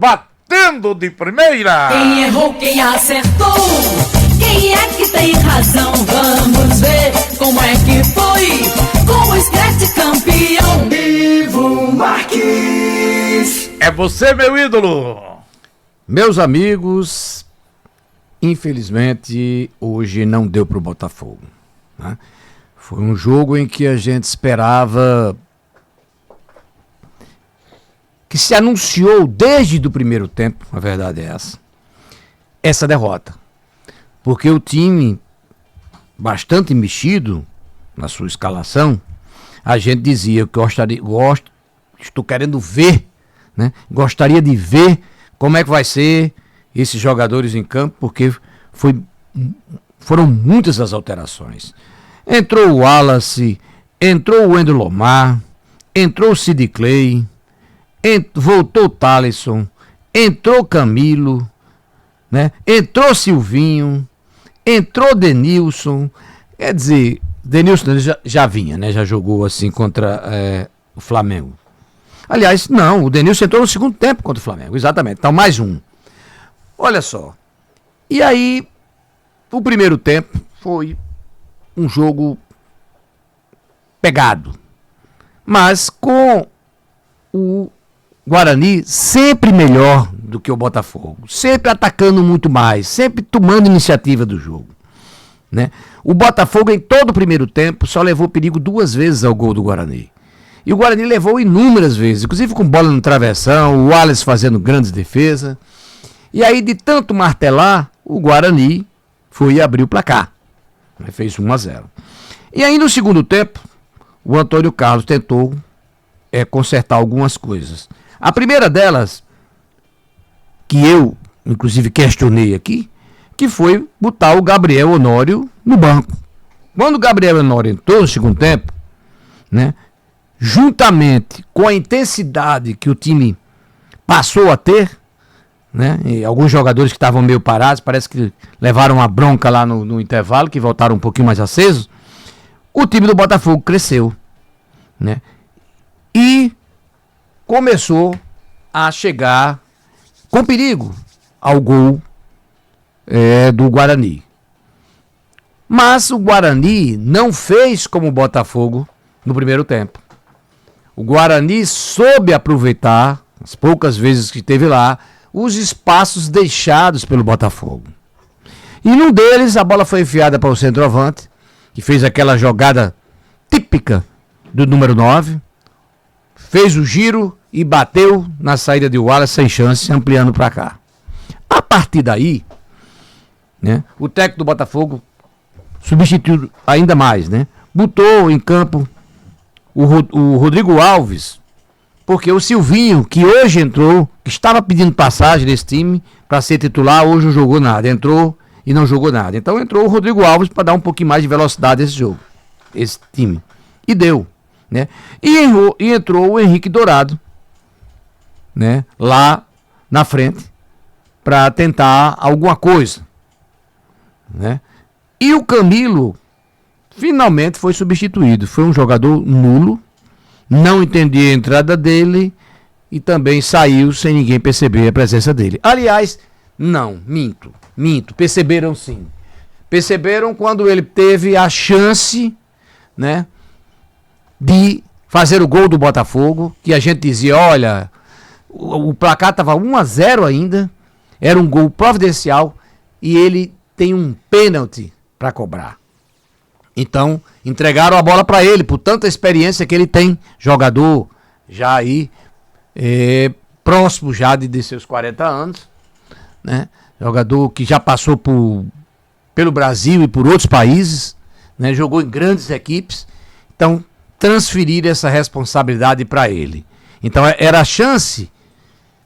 batendo de primeira. Quem errou, quem acertou, quem é que tem razão? Vamos ver como é que foi com o Scratch campeão. Ivo Marques. É você, meu ídolo. Meus amigos, infelizmente hoje não deu pro Botafogo, né? Foi um jogo em que a gente esperava, que se anunciou desde o primeiro tempo, a verdade é essa derrota. Porque o time, bastante mexido na sua escalação, a gente dizia que estou querendo ver, né? Gostaria de ver como é que vai ser esses jogadores em campo, porque foram muitas as alterações. Entrou o Wallace, entrou o Wendel Lomar, entrou o Sid Clay, voltou o Thalisson, entrou Camilo, né? Entrou Silvinho, entrou Denilson. Quer dizer, Denilson já vinha, né? Já jogou assim contra o Flamengo. Aliás, não, o Denilson entrou no segundo tempo contra o Flamengo, exatamente. Então, mais um. Olha só. E aí, o primeiro tempo foi um jogo pegado. Mas com o Guarani sempre melhor do que o Botafogo. Sempre atacando muito mais, sempre tomando iniciativa do jogo, né? O Botafogo, em todo o primeiro tempo, só levou perigo 2 vezes ao gol do Guarani. E o Guarani levou inúmeras vezes, inclusive com bola no travessão, o Wallace fazendo grandes defesas. E aí, de tanto martelar, o Guarani foi abrir o placar. Fez 1-0. E aí, no segundo tempo, o Antônio Carlos tentou consertar algumas coisas. A primeira delas, que eu, inclusive, questionei aqui, que foi botar o Gabriel Honório no banco. Quando o Gabriel Honório entrou no segundo tempo, né, juntamente com a intensidade que o time passou a ter, né, e alguns jogadores que estavam meio parados, parece que levaram uma bronca lá no intervalo, que voltaram um pouquinho mais acesos, o time do Botafogo cresceu, né, e começou a chegar com perigo ao gol do Guarani. Mas o Guarani não fez como o Botafogo no primeiro tempo. O Guarani soube aproveitar, as poucas vezes que esteve lá, os espaços deixados pelo Botafogo. E num deles, a bola foi enfiada para o centroavante, que fez aquela jogada típica do número 9, fez o giro e bateu na saída de Wallace sem chance, ampliando para cá. A partir daí, né, o técnico do Botafogo substituiu ainda mais, né? Botou em campo o Rodrigo Alves, porque o Silvinho, que hoje entrou, que estava pedindo passagem nesse time para ser titular, hoje não jogou nada. Entrou e não jogou nada. Então entrou o Rodrigo Alves para dar um pouquinho mais de velocidade a esse jogo, esse time. E deu, né? E entrou o Henrique Dourado, né, lá na frente, para tentar alguma coisa, né? E o Camilo finalmente foi substituído. Foi um jogador nulo, não entendi a entrada dele e também saiu sem ninguém perceber a presença dele. Aliás, não, minto, perceberam sim. Perceberam quando ele teve a chance, né, de fazer o gol do Botafogo, que a gente dizia, olha, o placar estava 1-0 ainda, era um gol providencial e ele tem um pênalti para cobrar. Então, entregaram a bola para ele, por tanta experiência que ele tem, jogador já aí, próximo já de seus 40 anos, né? Jogador que já passou pelo Brasil e por outros países, né? Jogou em grandes equipes, então transferir essa responsabilidade para ele. Então era a chance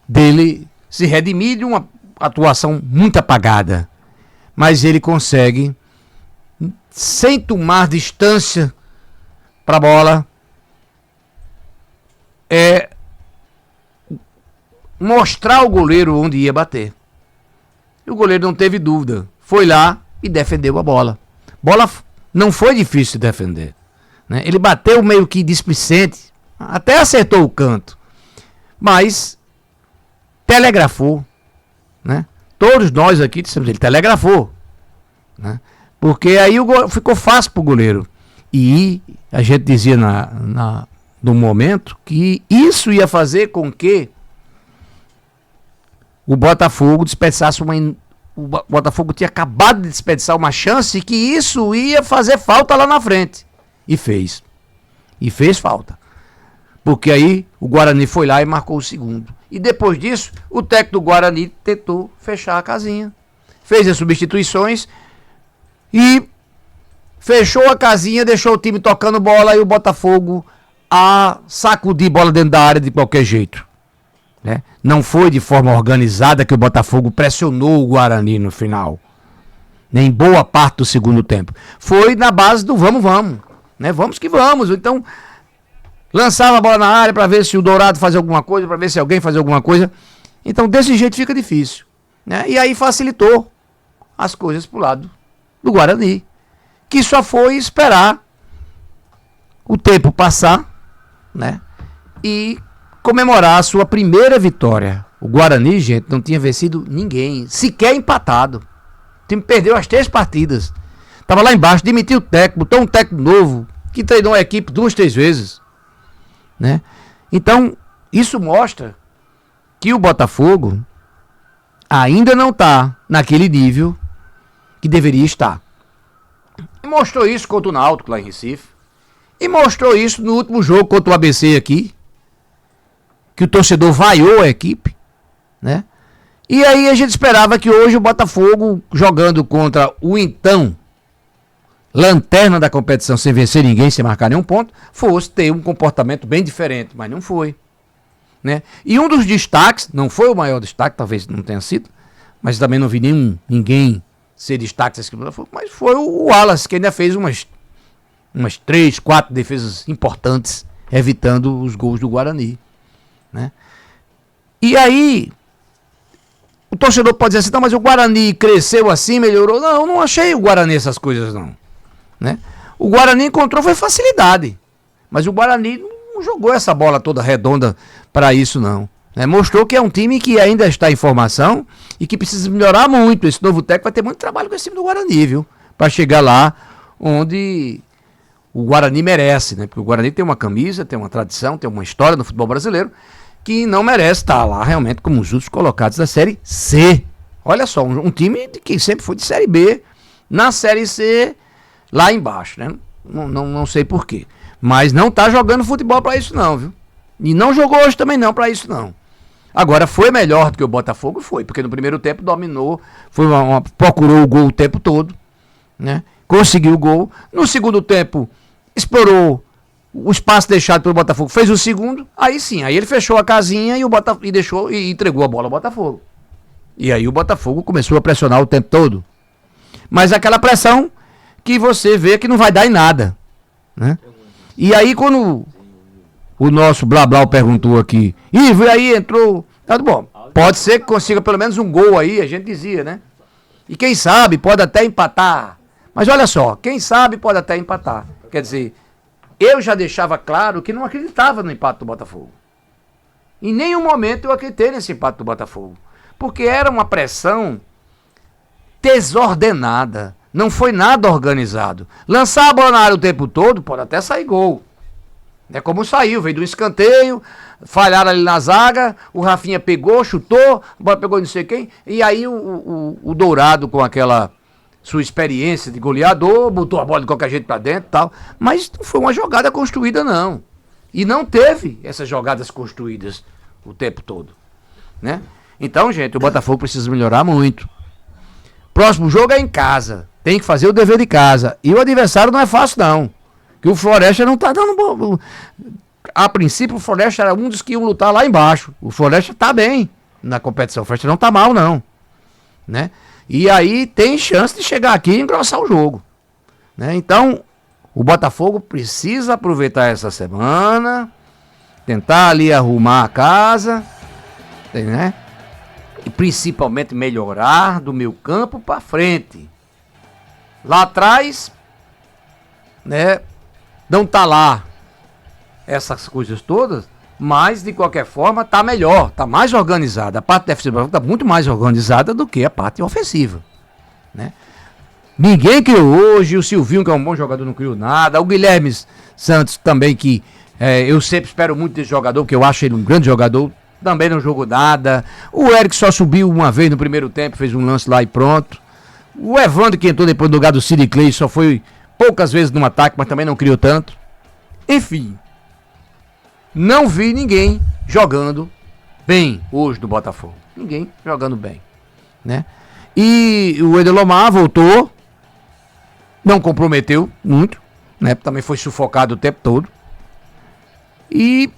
dele se redimir de uma atuação muito apagada, mas ele consegue, sem tomar distância para a bola, mostrar ao goleiro onde ia bater. E o goleiro não teve dúvida, foi lá e defendeu a bola. Bola não foi difícil de defender, né? Ele bateu meio que displicente, até acertou o canto, mas telegrafou, né? Todos nós aqui dissemos, ele telegrafou, né? Porque aí ficou fácil pro goleiro. E a gente dizia no momento que isso ia fazer com que o Botafogo desperdiçasse o Botafogo tinha acabado de desperdiçar uma chance e que isso ia fazer falta lá na frente. E fez. E fez falta. Porque aí o Guarani foi lá e marcou o segundo. E depois disso, o técnico do Guarani tentou fechar a casinha. Fez as substituições e fechou a casinha, deixou o time tocando bola e o Botafogo a sacudir bola dentro da área de qualquer jeito. Né? Não foi de forma organizada que o Botafogo pressionou o Guarani no final. Nem boa parte do segundo tempo. Foi na base do vamos, né? Vamos que vamos. Então, lançava a bola na área para ver se o Dourado fazia alguma coisa, para ver se alguém fazia alguma coisa. Então, desse jeito fica difícil. Né? E aí facilitou as coisas pro lado do Guarani. Que só foi esperar o tempo passar, né? E comemorar a sua primeira vitória. O Guarani, gente, não tinha vencido ninguém, sequer empatado. O time perdeu as 3 partidas. Tava lá embaixo, demitiu o técnico, botou um técnico novo, que treinou a equipe 2, 3 vezes. Né? Então, isso mostra que o Botafogo ainda não está naquele nível que deveria estar. E mostrou isso contra o Náutico lá em Recife. E mostrou isso no último jogo contra o ABC aqui. Que o torcedor vaiou a equipe, né? E aí a gente esperava que hoje o Botafogo, jogando contra o então lanterna da competição, sem vencer ninguém, sem marcar nenhum ponto, fosse ter um comportamento bem diferente, mas não foi, né? E um dos destaques, não foi o maior destaque, talvez não tenha sido, mas também não vi ninguém ser destaque, mas foi o Wallace, que ainda fez umas 3, 4 defesas importantes, evitando os gols do Guarani. Né? E aí o torcedor pode dizer assim, não, mas o Guarani cresceu assim, melhorou. Não achei o Guarani essas coisas não, né? O Guarani encontrou foi facilidade, mas o Guarani não jogou essa bola toda redonda para isso não, né? Mostrou que é um time que ainda está em formação e que precisa melhorar muito. Esse novo técnico vai ter muito trabalho com esse time do Guarani, viu? Para chegar lá onde o Guarani merece, né? Porque o Guarani tem uma camisa, tem uma tradição, tem uma história no futebol brasileiro que não merece estar lá realmente como os outros colocados da Série C. Olha só, um time que sempre foi de Série B, na Série C, lá embaixo, né? Não sei porquê. Mas não tá jogando futebol para isso não, viu? E não jogou hoje também não para isso não. Agora, foi melhor do que o Botafogo? Foi, porque no primeiro tempo dominou, procurou o gol o tempo todo, né? Conseguiu o gol. No segundo tempo, explorou o espaço deixado pelo Botafogo, fez o segundo, aí sim, aí ele fechou a casinha e entregou a bola ao Botafogo. E aí o Botafogo começou a pressionar o tempo todo. Mas aquela pressão que você vê que não vai dar em nada, né? E aí quando o nosso Blá Blá perguntou aqui, Ivo, e aí entrou, tá bom, pode ser que consiga pelo menos um gol aí, a gente dizia, né? E quem sabe pode até empatar. Mas olha só, quem sabe pode até empatar. Quer dizer, eu já deixava claro que não acreditava no empate do Botafogo. Em nenhum momento eu acreditei nesse empate do Botafogo. Porque era uma pressão desordenada. Não foi nada organizado. Lançar a bola na área o tempo todo, pode até sair gol. É como saiu, veio do escanteio, falharam ali na zaga, o Rafinha pegou, chutou, a bola pegou não sei quem, e aí o Dourado com aquela sua experiência de goleador, botou a bola de qualquer jeito pra dentro e tal, mas não foi uma jogada construída não. E não teve essas jogadas construídas o tempo todo, né? Então, gente, o Botafogo precisa melhorar muito. Próximo jogo é em casa, tem que fazer o dever de casa, e o adversário não é fácil não. Que o Floresta não tá dando bom. A princípio o Floresta era um dos que iam lutar lá embaixo. O Floresta tá bem na competição. O Floresta não tá mal não, né? E aí tem chance de chegar aqui e engrossar o jogo, né? Então o Botafogo precisa aproveitar essa semana, tentar ali arrumar a casa, né? E principalmente melhorar do meio campo para frente. Lá atrás, né? Não tá lá essas coisas todas, Mas, de qualquer forma, tá melhor, tá mais organizada. A parte defensiva tá muito mais organizada do que a parte ofensiva, né? Ninguém criou hoje, o Silvinho, que é um bom jogador, não criou nada. O Guilherme Santos também, que eu sempre espero muito desse jogador, porque eu acho ele um grande jogador, também não jogou nada. O Eric só subiu uma vez no primeiro tempo, fez um lance lá e pronto. O Evandro, que entrou depois no lugar do Cid Clay, só foi poucas vezes no ataque, mas também não criou tanto. Enfim, não vi ninguém jogando bem hoje do Botafogo. Ninguém jogando bem, né? E o Edelomar voltou, não comprometeu muito, né? Também foi sufocado o tempo todo. E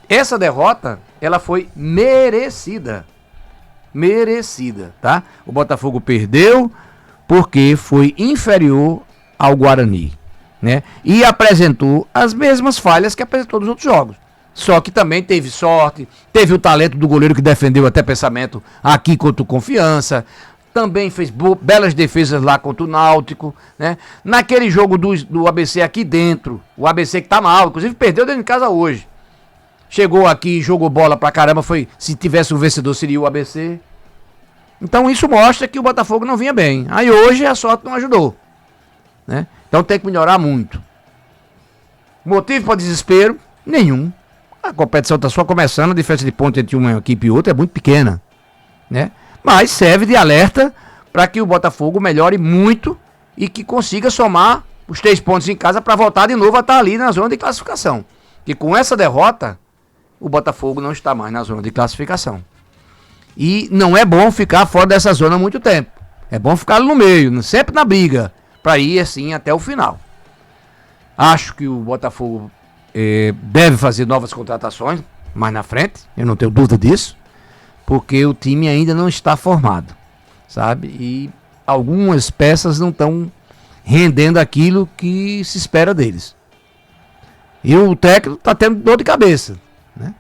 essa derrota, ela foi merecida. Merecida, tá? O Botafogo perdeu porque foi inferior ao Guarani, né? E apresentou as mesmas falhas que apresentou nos outros jogos. Só que também teve sorte, teve o talento do goleiro que defendeu até pensamento aqui contra o Confiança. Também fez belas defesas lá contra o Náutico, né? Naquele jogo do ABC aqui dentro, o ABC que tá mal, inclusive perdeu dentro de casa hoje. Chegou aqui, jogou bola pra caramba, se tivesse um vencedor seria o ABC. Então isso mostra que o Botafogo não vinha bem. Aí hoje a sorte não ajudou, né? Então tem que melhorar muito. Motivo para desespero? Nenhum. A competição está só começando, a diferença de pontos entre uma equipe e outra é muito pequena, né? Mas serve de alerta para que o Botafogo melhore muito e que consiga somar os 3 pontos em casa para voltar de novo a estar ali na zona de classificação. Que com essa derrota, o Botafogo não está mais na zona de classificação. E não é bom ficar fora dessa zona há muito tempo. É bom ficar no meio, sempre na briga, para ir assim até o final. Acho que o Botafogo deve fazer novas contratações mais na frente, eu não tenho dúvida disso, porque o time ainda não está formado, sabe? E algumas peças não estão rendendo aquilo que se espera deles. E o técnico está tendo dor de cabeça, né?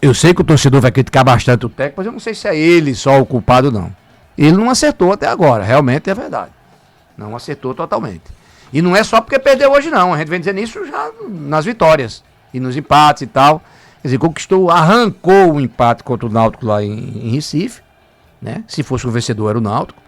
Eu sei que o torcedor vai criticar bastante o técnico, mas eu não sei se é ele só o culpado, não. Ele não acertou até agora, realmente é verdade. Não acertou totalmente. E não é só porque perdeu hoje, não. A gente vem dizendo isso já nas vitórias e nos empates e tal. Quer dizer, arrancou o empate contra o Náutico lá em Recife, né? Se fosse o vencedor era o Náutico.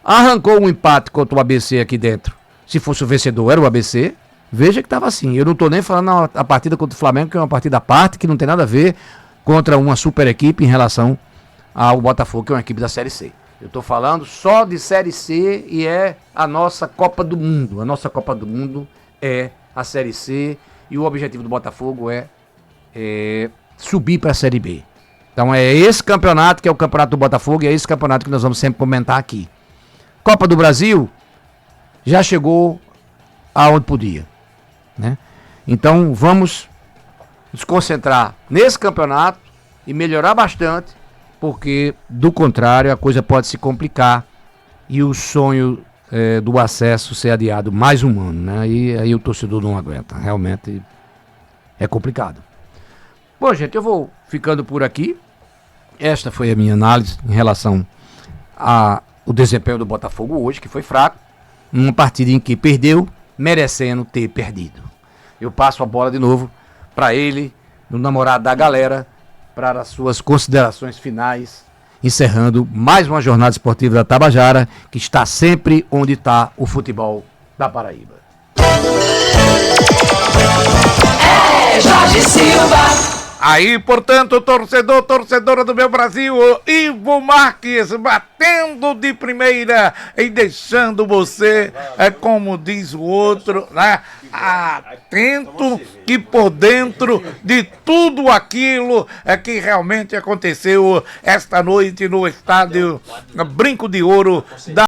Arrancou um empate contra o ABC aqui dentro. Se fosse o vencedor era o ABC. Veja que estava assim. Eu não estou nem falando a partida contra o Flamengo, que é uma partida à parte, que não tem nada a ver contra uma super equipe em relação ao Botafogo, que é uma equipe da Série C. Eu estou falando só de Série C e é a nossa Copa do Mundo. A nossa Copa do Mundo é a Série C e o objetivo do Botafogo é subir para a Série B. Então é esse campeonato que é o campeonato do Botafogo e é esse campeonato que nós vamos sempre comentar aqui. Copa do Brasil já chegou aonde podia, né? Então vamos nos concentrar nesse campeonato e melhorar bastante, porque do contrário a coisa pode se complicar e o sonho do acesso ser adiado mais um ano, né? E aí o torcedor não aguenta, realmente é complicado. Bom, gente, eu vou ficando por aqui. Esta foi a minha análise em relação ao desempenho do Botafogo hoje, que foi fraco, numa partida em que perdeu, merecendo ter perdido. Eu passo a bola de novo para ele, no namorado da galera, para as suas considerações finais, encerrando mais uma jornada esportiva da Tabajara, que está sempre onde está o futebol da Paraíba. Jorge Silva. Aí, portanto, torcedora do meu Brasil, Ivo Marques batendo de primeira e deixando você, como diz o outro, né, atento e por dentro de tudo aquilo que realmente aconteceu esta noite no estádio Brinco de Ouro da